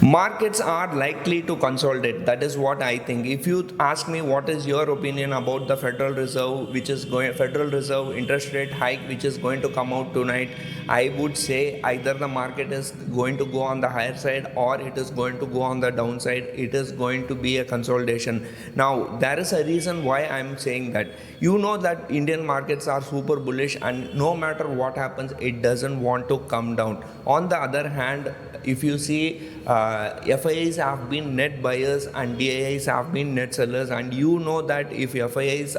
Markets are likely to consolidate. That is what I think. If you ask me what is your opinion about the Federal Reserve, Federal Reserve interest rate hike, which is going to come out tonight, I would say either the market is going to go on the higher side or it is going to go on the downside. It is going to be a consolidation. Now, there is a reason why I am saying that. You know that Indian markets are super bullish, and no matter what happens, it doesn't want to come down. On the other hand, if you see, FIIs have been net buyers and DIIs have been net sellers, and you know that if FIIs,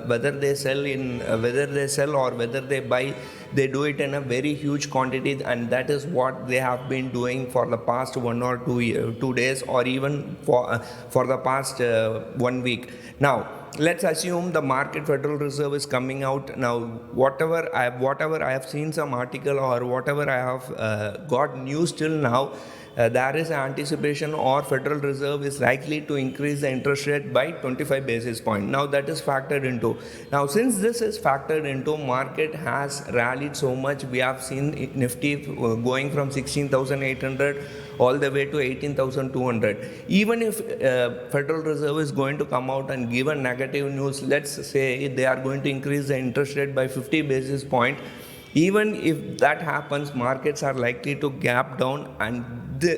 whether they sell or whether they buy, they do it in a very huge quantity, and that is what they have been doing for the past 1 or 2 days, or even for the past 1 week. Now, let's assume the Federal Reserve is coming out now. Whatever I have seen some article, or whatever I have got news till now, there is anticipation or Federal Reserve is likely to increase the interest rate by 25 basis point. Now that is factored into. Now since this is factored into, market has rallied so much. We have seen Nifty going from 16,800 all the way to 18,200. Even if Federal Reserve is going to come out and give a negative news, let's say they are going to increase the interest rate by 50 basis point, even if that happens, markets are likely to gap down, and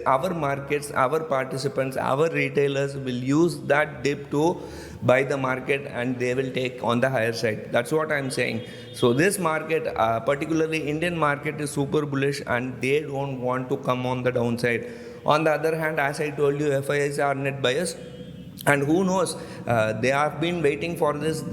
our markets, our participants, our retailers will use that dip to buy the market, and they will take on the higher side. That's what I'm saying. So this market, particularly Indian market, is super bullish, and they don't want to come on the downside. On the other hand, as I told you, FIIs are net buyers. And who knows, they have been waiting for this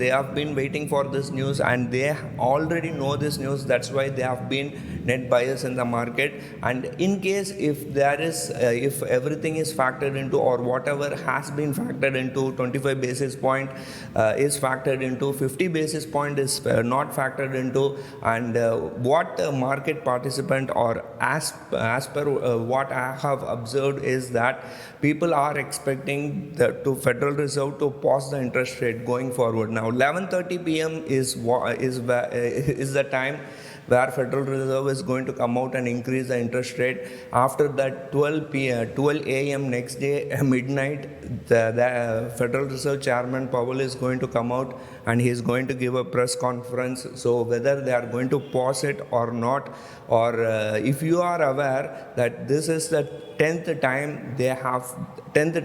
news, and they already know this news. That's why they have been net buyers in the market. And in case if there is if everything is factored into, or whatever has been factored into, 25 basis point is factored into, 50 basis point is not factored into, and what market participant, or as per what I have observed, is that people are expecting the Federal Reserve to pause the interest rate going forward. Now 11:30 p.m. is the time where Federal Reserve is going to come out and increase the interest rate. After that, 12 a.m. next day, midnight, the Federal Reserve Chairman Powell is going to come out, and he is going to give a press conference. So whether they are going to pause it or not, or if you are aware that this is the 10th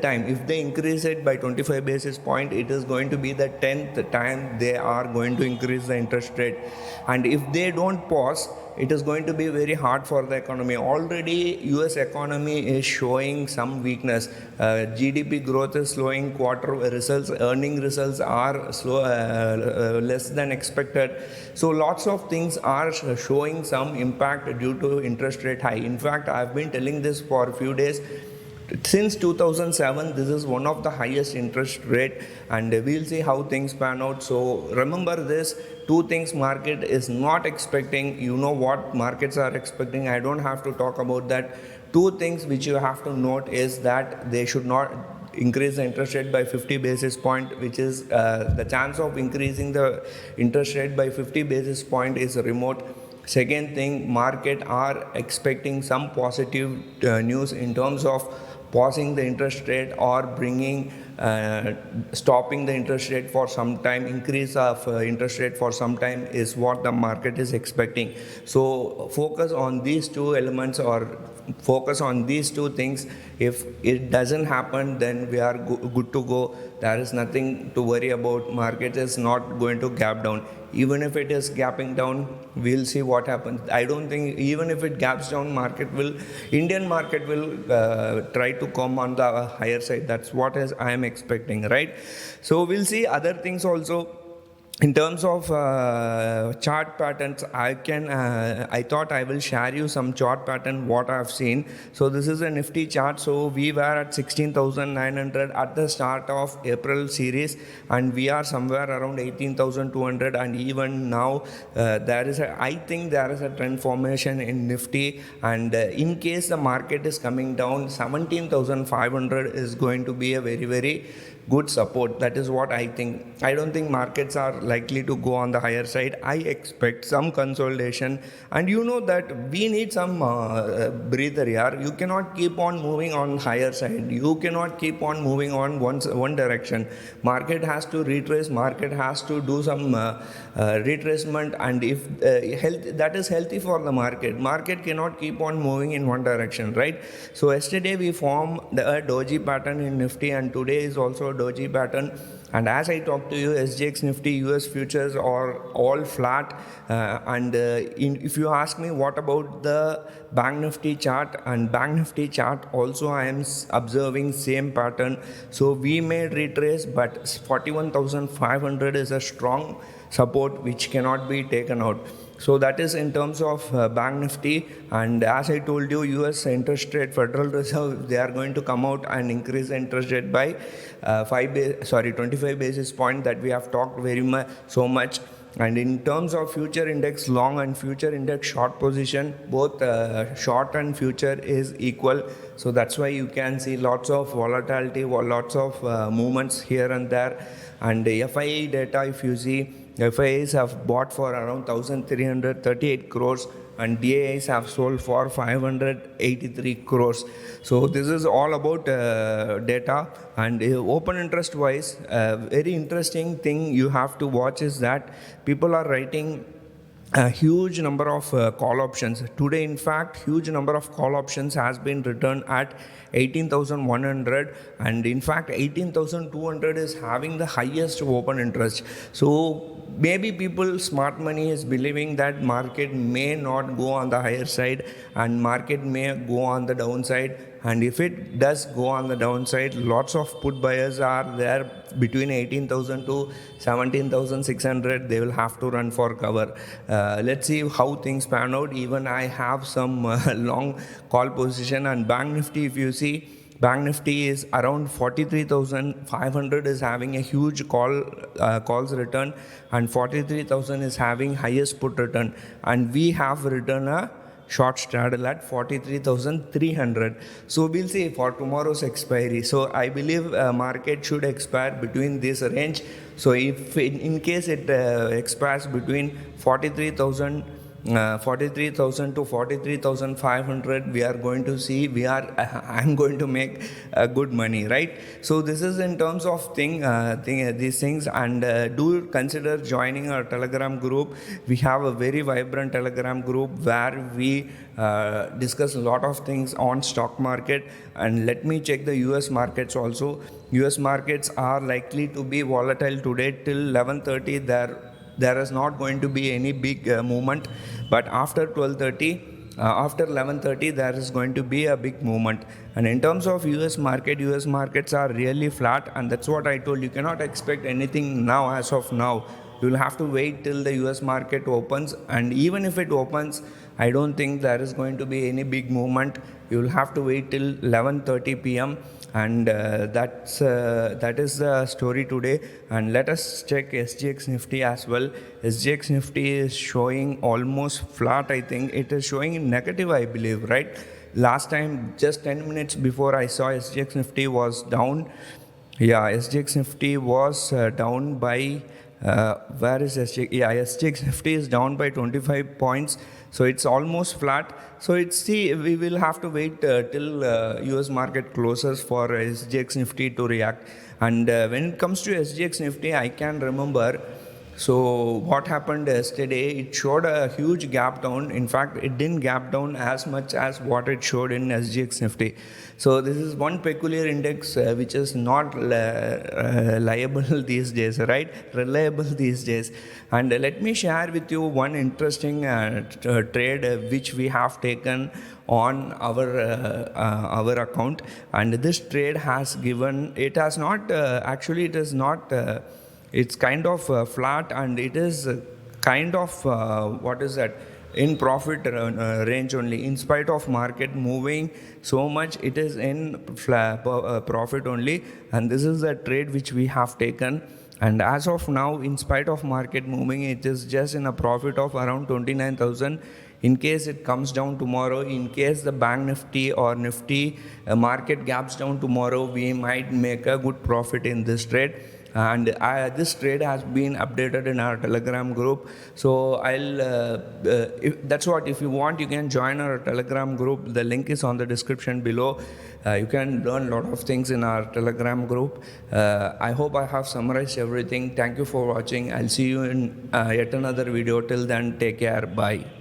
time if they increase it by 25 basis point, it is going to be the 10th time they are going to increase the interest rate. And if they don't pause, it is going to be very hard for the economy. Already US economy is showing some weakness. GDP growth is slowing, earning results are slow, less than expected. So lots of things are showing some impact due to interest rate high. In fact, I've been telling this for a few days. Since 2007, this is one of the highest interest rate, and we'll see how things pan out. So remember this, two things market is not expecting. You know what markets are expecting. I don't have to talk about that. Two things which you have to note is that they should not increase the interest rate by 50 basis point, which is the chance of increasing the interest rate by 50 basis point is remote. Second thing, market are expecting some positive news in terms of pausing the interest rate, or stopping the interest rate for some time, increase of interest rate for some time, is what the market is expecting. So focus on these two elements, or focus on these two things. If it doesn't happen, then we are good to go. There is nothing to worry about. Market is not going to gap down. Even if it is gapping down, we'll see what happens. I don't think even if it gaps down, Indian market will try to come on the higher side. That's what I am expecting, right? So we'll see other things also. In terms of chart patterns, I thought I will share you some chart pattern what I have seen. So this is a Nifty chart. So we were at 16,900 at the start of April series, and we are somewhere around 18,200, and even now I think there is a trend formation in Nifty, and in case the market is coming down, 17,500 is going to be a very, very good support. That is what I think. I don't think markets are likely to go on the higher side. I expect some consolidation, and you know that we need some breather here. You cannot keep on moving on higher side. You cannot keep on moving on one direction. Market has to retrace. Market has to do some retracement, and if that is healthy for the market. Market cannot keep on moving in one direction, right? So yesterday we formed a doji pattern in Nifty, and today is also a doji pattern. And as I talk to you, SGX Nifty US futures are all flat. If you ask me what about the Bank Nifty chart, and Bank Nifty chart also I am observing same pattern. So we may retrace, but 41,500 is a strong support which cannot be taken out. So that is in terms of Bank Nifty. And as I told you, US interest rate, Federal Reserve, they are going to come out and increase the interest rate by 25 basis point, that we have talked so much. And in terms of future index long and future index short position, both short and future is equal. So that's why you can see lots of volatility, lots of movements here and there. And the FIA data, if you see, FIAs have bought for around 1,338 crores, and DAIs have sold for 583 crores. So this is all about data. And open interest wise, very interesting thing you have to watch is that people are writing a huge number of call options. Today, in fact, huge number of call options has been written at 18,100, and in fact 18,200 is having the highest open interest. So maybe people, smart money, is believing that market may not go on the higher side and market may go on the downside. And if it does go on the downside, lots of put buyers are there between 18,000 to 17,600. They will have to run for cover. Let's see how things pan out. Even I have some long call position. And Bank Nifty, if you see, Bank Nifty is around 43,500 is having a huge calls return, and 43,000 is having highest put return. And we have written a short straddle at 43,300. So we'll see for tomorrow's expiry. So I believe market should expire between this range. So if in case it expires between 43,000 to 43,500, we are going to see, I'm going to make good money, right? So this is in terms of these things. And do consider joining our Telegram group. We have a very vibrant Telegram group where we discuss a lot of things on stock market. And let me check the US markets also. US markets are likely to be volatile today till 11:30. There is not going to be any big movement, but after 12:30, after 11:30, there is going to be a big movement. And in terms of US markets are really flat, and that's what I told you. Cannot expect anything now. As of now, you will have to wait till the US market opens, and even if it opens, I don't think there is going to be any big movement. You will have to wait till 11:30 p.m. And that is the story today. And let us check SGX Nifty as well. SGX Nifty is showing almost flat. I think it is showing in negative, I believe, right? Last time, just 10 minutes before, I saw SGX Nifty was down. Yeah, SGX Nifty was down by where is SGX? Yeah, SGX Nifty is down by 25 points. So it's almost flat. So we will have to wait till US market closes for SGX Nifty to react. And when it comes to SGX Nifty, I can remember. So what happened yesterday, it showed a huge gap down. In fact, it didn't gap down as much as what it showed in SGX Nifty. So this is one peculiar index which is not liable these days, right? Reliable these days. And let me share with you one interesting trade which we have taken on our account. And this trade has given, it has not, actually it is not, it's kind of flat, and it is kind of what is that, in profit range only. In spite of market moving so much, it is in profit only. And this is the trade which we have taken. And as of now, in spite of market moving, it is just in a profit of around 29,000. In case it comes down tomorrow, in case the Bank Nifty or Nifty market gaps down tomorrow, we might make a good profit in this trade. and this trade has been updated in our Telegram group. So that's what, if you want, you can join our Telegram group. The link is on the description below. You can learn a lot of things in our Telegram group. I hope I have summarized everything. Thank you for watching. I'll see you in yet another video. Till then, take care. Bye.